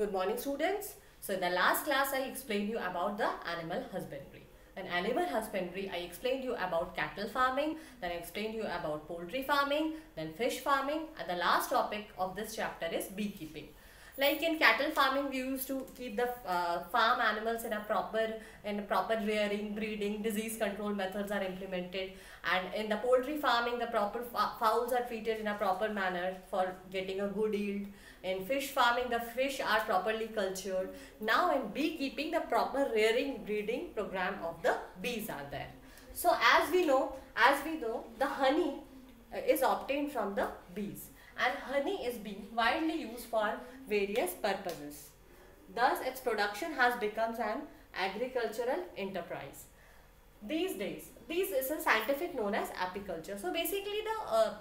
Good morning, students. So in the last class I explained you about the animal husbandry. In animal husbandry I explained you about cattle farming, then I explained you about poultry farming, then fish farming, and the last topic of this chapter is beekeeping. Like in cattle farming, we used to keep the farm animals in a proper rearing, breeding, disease control methods are implemented, and in the poultry farming, the proper fowls are treated in a proper manner for getting a good yield. In fish farming, the fish are properly cultured. Now in beekeeping, the proper rearing, breeding program of the bees are there. So as we know, the honey is obtained from the bees, and honey is being widely used for various purposes. Thus, its production has become an agricultural enterprise. These days, this is a scientific known as apiculture. So basically,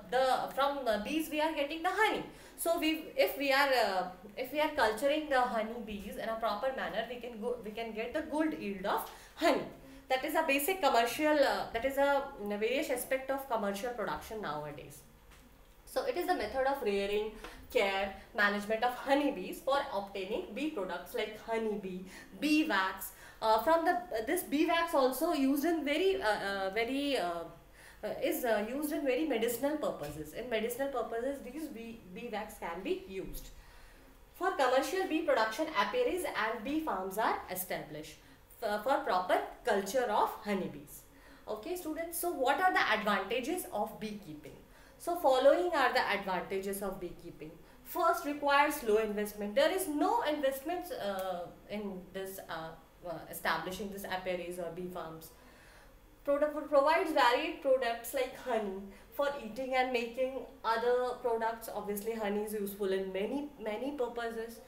the from the bees we are getting the honey. So if we are culturing the honey bees in a proper manner, we can get the good yield of honey. That is a basic commercial. That is a various aspect of commercial production nowadays. So it is the method of rearing, care, management of honeybees for obtaining bee products like honeybee, bee wax. This bee wax also used in used in very medicinal purposes. In medicinal purposes, these bee wax can be used. For commercial bee production, apiaries and bee farms are established for proper culture of honeybees. Okay, students. So what are the advantages of beekeeping? So following are the advantages of beekeeping. First, requires low investment. There is no investments in this establishing this apiaries or bee farms. Provides varied products like honey for eating and making other products. Obviously, honey is useful in many purposes.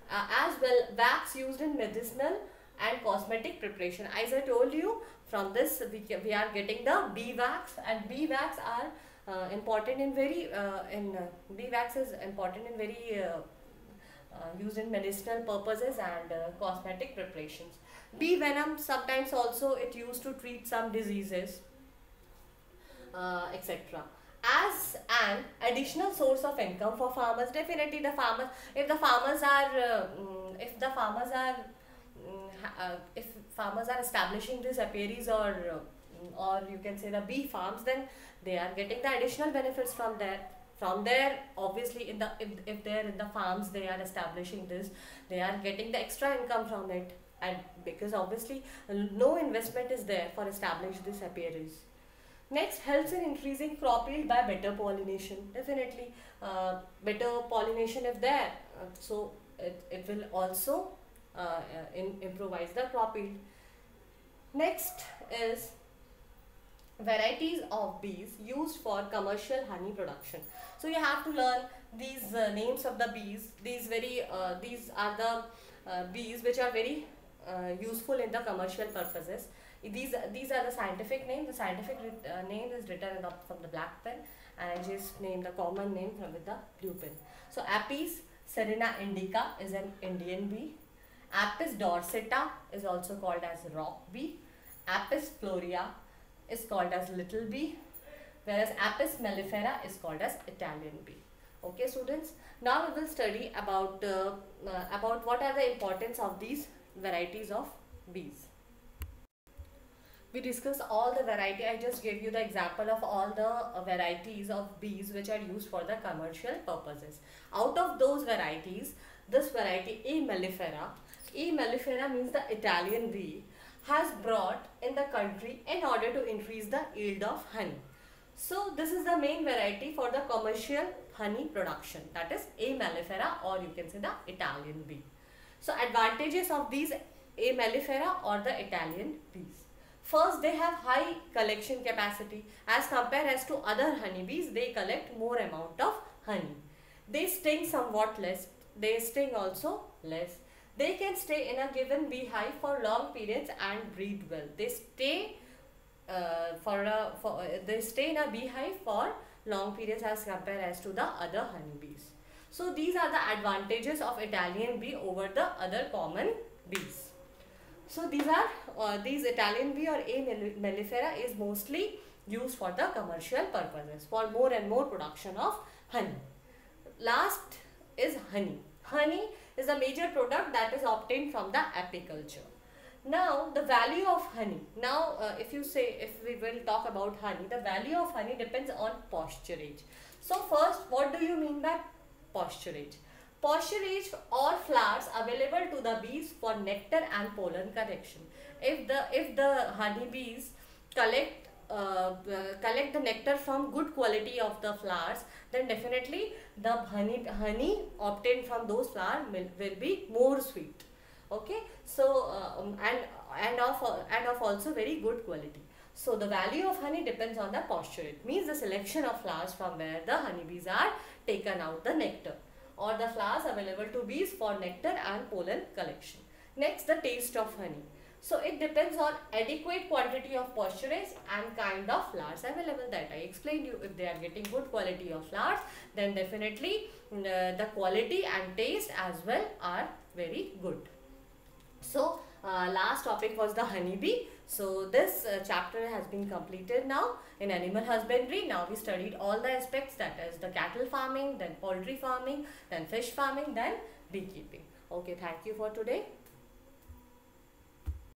As well, wax used in medicinal and cosmetic preparation. As I told you, from this we are getting the bee wax, and bee wax are important in bee wax is important in used in medicinal purposes and cosmetic preparations. Bee venom sometimes also it used to treat some diseases, etc. As an additional source of income for farmers, definitely the farmers, if farmers are establishing these apiaries or you can say the bee farms, then they are getting the additional benefits from there. From there, obviously, if they're in the farms, they are establishing this, they are getting the extra income from it, and because obviously no investment is there for establishing this apiaries. Next, helps in increasing crop yield by better pollination. Definitely, better pollination if there, so it will also improvise the crop yield. Next is varieties of bees used for commercial honey production. So you have to learn these names of the bees. These are the bees which are very useful in the commercial purposes. These are the scientific name. The scientific name is written from the black pen, and I just named the common name with the blue pen. So Apis serena indica is an Indian bee. Apis dorsata is also called as rock bee. Apis florea is called as little bee, whereas Apis mellifera is called as Italian bee. Okay, students. Now we will study about what are the importance of these varieties of bees. We discussed all the variety. I just gave you the example of all the varieties of bees which are used for the commercial purposes. Out of those varieties, this variety A mellifera means the Italian bee, has brought in the country in order to increase the yield of honey. So this is the main variety for the commercial honey production, that is A mellifera, or you can say the Italian bee. So advantages of these A mellifera or the Italian bees. First, they have high collection capacity as compared as to other honeybees. They collect more amount of honey. They sting somewhat less. They sting also less. They can stay in a given beehive for long periods and breed well. They stay they stay in a beehive for long periods as compared as to the other honeybees. So these are the advantages of Italian bee over the other common bees. So these Italian bee or A mellifera is mostly used for the commercial purposes, for more and more production of honey. Last is honey. Honey is the major product that is obtained from the apiculture. Now the value of honey. Now if we will talk about honey, the value of honey depends on pasturage. So first, what do you mean by pasturage? Pasturage or flowers available to the bees for nectar and pollen collection. If the honeybees collect collect the nectar from good quality of the flowers, then definitely the honey obtained from those flowers will be more sweet. Okay, so and of also very good quality. So the value of honey depends on the pasturage, means the selection of flowers from where the honeybees are taken out the nectar, or the flowers available to bees for nectar and pollen collection. Next, the taste of honey. So it depends on adequate quantity of pasturage and kind of flowers available, that I explained you. If they are getting good quality of flowers, then definitely the quality and taste as well are very good. So last topic was the honeybee. So this chapter has been completed now in animal husbandry. Now we studied all the aspects, that is the cattle farming, then poultry farming, then fish farming, then beekeeping. Okay, thank you for today.